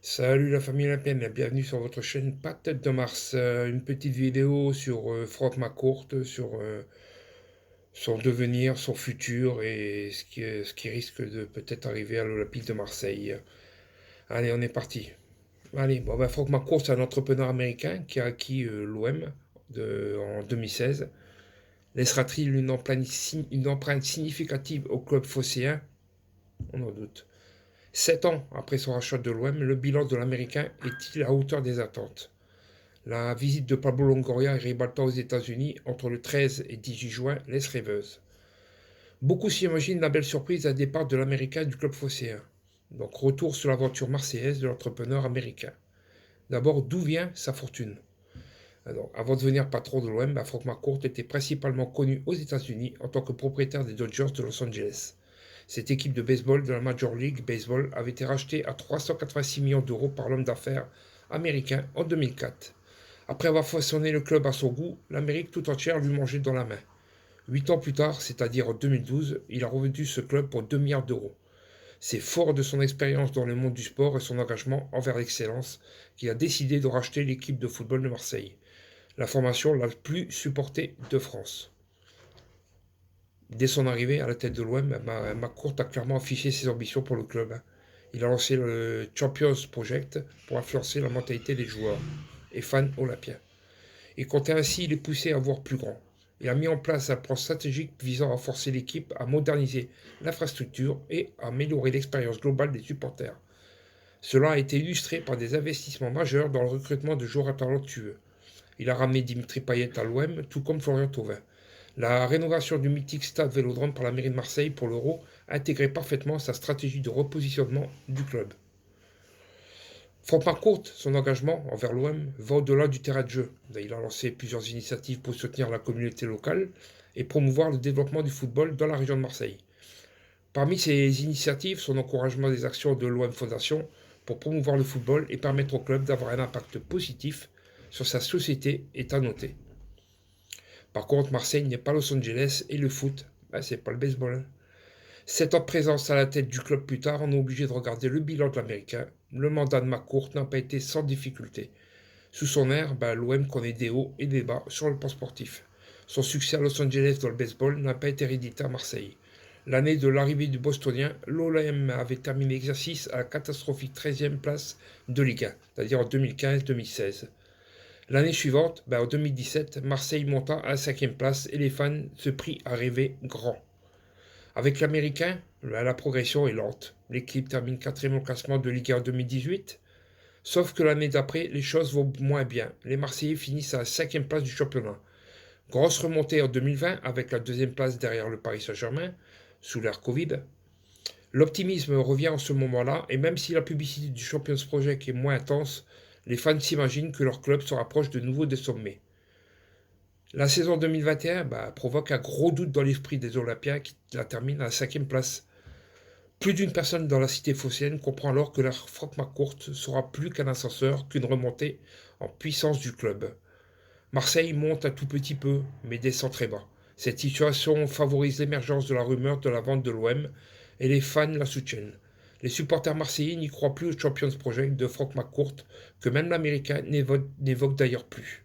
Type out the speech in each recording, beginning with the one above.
Salut la famille olympienne, bienvenue sur votre chaîne Patate de Mars. Une petite vidéo sur Franck McCourt, sur son devenir, son futur et ce qui risque de peut-être arriver à l'Olympique de Marseille. Allez, on est parti. Allez, bon, ben, Franck McCourt, c'est un entrepreneur américain qui a acquis l'OM en 2016. Laissera-t-il une empreinte significative au club phocéen? On en doute. 7 ans après son rachat de l'OM, le bilan de l'Américain est-il à hauteur des attentes? La visite de Pablo Longoria et Ribalta aux États-Unis entre le 13 et 18 juin laisse rêveuse. Beaucoup s'imaginent la belle surprise à départ de l'Américain du club phocéen. Donc retour sur l'aventure marseillaise de l'entrepreneur américain. D'abord, d'où vient sa fortune? Alors, avant de devenir patron de l'OM, Frank McCourt était principalement connu aux États-Unis en tant que propriétaire des Dodgers de Los Angeles. Cette équipe de baseball de la Major League Baseball avait été rachetée à 386 millions d'euros par l'homme d'affaires américain en 2004. Après avoir façonné le club à son goût, l'Amérique tout entière lui mangeait dans la main. 8 ans plus tard, c'est-à-dire en 2012, il a revendu ce club pour 2 milliards d'euros. C'est fort de son expérience dans le monde du sport et son engagement envers l'excellence qu'il a décidé de racheter l'équipe de football de Marseille, la formation la plus supportée de France. Dès son arrivée à la tête de l'OM, McCourt a clairement affiché ses ambitions pour le club. Il a lancé le Champions Project pour influencer la mentalité des joueurs et fans olympiens. Il comptait ainsi les pousser à voir plus grand. Il a mis en place un plan stratégique visant à renforcer l'équipe, à moderniser l'infrastructure et à améliorer l'expérience globale des supporters. Cela a été illustré par des investissements majeurs dans le recrutement de joueurs talentueux. Il a ramené Dimitri Payet à l'OM, tout comme Florian Thauvin. La rénovation du mythique stade Vélodrome par la mairie de Marseille pour l'Euro intégrait parfaitement sa stratégie de repositionnement du club. Franck McCourt, son engagement envers l'OM va au-delà du terrain de jeu. Il a lancé plusieurs initiatives pour soutenir la communauté locale et promouvoir le développement du football dans la région de Marseille. Parmi ces initiatives, son encouragement des actions de l'OM Fondation pour promouvoir le football et permettre au club d'avoir un impact positif sur sa société est à noter. Par contre, Marseille n'est pas Los Angeles et le foot, c'est pas le baseball. 7 ans de présence à la tête du club plus tard, on est obligé de regarder le bilan de l'Américain. Le mandat de McCourt n'a pas été sans difficulté. Sous son air, l'OM connaît des hauts et des bas sur le plan sportif. Son succès à Los Angeles dans le baseball n'a pas été hérédité à Marseille. L'année de l'arrivée du Bostonien, l'OM avait terminé l'exercice à la catastrophique 13e place de Ligue 1, c'est-à-dire en 2015-2016. L'année suivante, en 2017, Marseille monta à la 5e place et les fans se prirent à rêver grand. Avec l'Américain, la progression est lente. L'équipe termine 4e au classement de Ligue 1 en 2018. Sauf que l'année d'après, les choses vont moins bien. Les Marseillais finissent à la 5e place du championnat. Grosse remontée en 2020 avec la 2e place derrière le Paris Saint-Germain, sous l'ère Covid. L'optimisme revient en ce moment-là et même si la publicité du Champions Project est moins intense, les fans s'imaginent que leur club se rapproche de nouveau des sommets. La saison 2021 provoque un gros doute dans l'esprit des Olympiens qui la terminent à la 5e place. Plus d'une personne dans la cité phocéenne comprend alors que l'ère Franck McCourt sera plus qu'un ascenseur, qu'une remontée en puissance du club. Marseille monte un tout petit peu, mais descend très bas. Cette situation favorise l'émergence de la rumeur de la vente de l'OM et les fans la soutiennent. Les supporters marseillais n'y croient plus au Champions Project de Franck McCourt, que même l'Américain n'évoque d'ailleurs plus.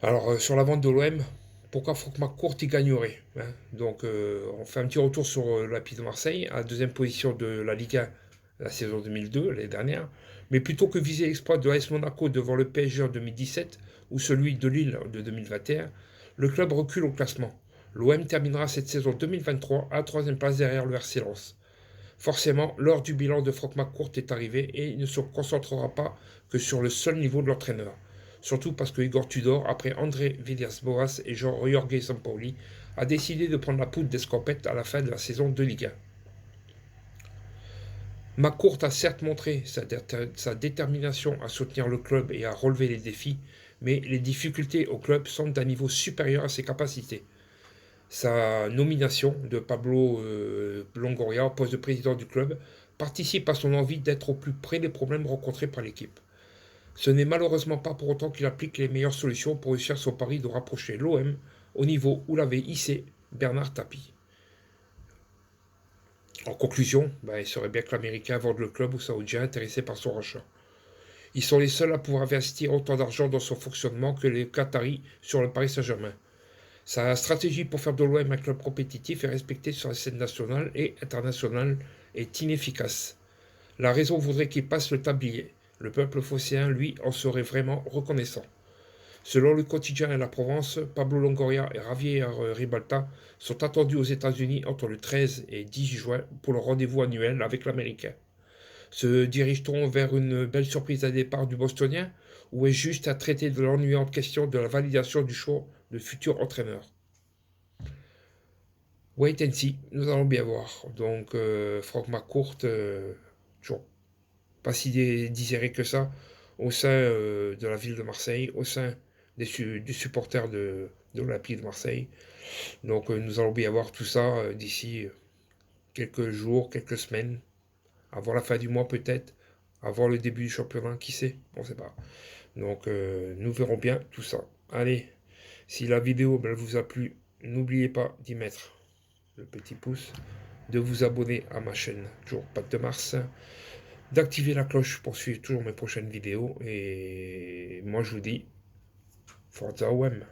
Alors, sur la vente de l'OM, pourquoi Franck McCourt y gagnerait, Donc, on fait un petit retour sur l'Olympique de Marseille, à la 2e position de la Ligue 1 la saison 2002, l'année dernière. Mais plutôt que viser l'exploit de AS Monaco devant le PSG en 2017 ou celui de Lille de 2021, le club recule au classement. L'OM terminera cette saison 2023 à la 3e place derrière le RC Lens. Forcément, l'heure du bilan de Franck McCourt est arrivée et il ne se concentrera pas que sur le seul niveau de l'entraîneur. Surtout parce que Igor Tudor, après André Villas-Boas et Jorge Sampaoli, a décidé de prendre la poudre d'escampette à la fin de la saison de Ligue 1. McCourt a certes montré sa détermination à soutenir le club et à relever les défis, mais les difficultés au club sont d'un niveau supérieur à ses capacités. Sa nomination de Pablo Longoria au poste de président du club participe à son envie d'être au plus près des problèmes rencontrés par l'équipe. Ce n'est malheureusement pas pour autant qu'il applique les meilleures solutions pour réussir son pari de rapprocher l'OM au niveau où l'avait hissé Bernard Tapie. En conclusion, il serait bien que l'Américain vende le club aux Saoudiens intéressés par son rachat. Ils sont les seuls à pouvoir investir autant d'argent dans son fonctionnement que les Qataris sur le Paris Saint-Germain. Sa stratégie pour faire de l'OM un club compétitif et respecté sur la scène nationale et internationale est inefficace. La raison voudrait qu'il passe le tablier. Le peuple phocéen, lui, en serait vraiment reconnaissant. Selon le quotidien et la Provence, Pablo Longoria et Javier Ribalta sont attendus aux États-Unis entre le 13 et 10 juin pour le rendez-vous annuel avec l'Américain. Se dirige-t-on vers une belle surprise à départ du Bostonien ou est-ce juste à traiter de l'ennuyante question de la validation du choix de futur entraîneur? Wait and see, nous allons bien voir. Donc, Franck McCourt, toujours pas si digéré que ça, au sein de la ville de Marseille, au sein du supporter de l'Olympique de Marseille. Donc, nous allons bien voir tout ça d'ici quelques jours, quelques semaines, avant la fin du mois peut-être, avant le début du championnat, qui sait, on ne sait pas. Donc, nous verrons bien tout ça. Allez, si la vidéo vous a plu, n'oubliez pas d'y mettre le petit pouce, de vous abonner à ma chaîne, toujours Pat de Mars, d'activer la cloche pour suivre toujours mes prochaines vidéos. Et moi, je vous dis, Forza OM.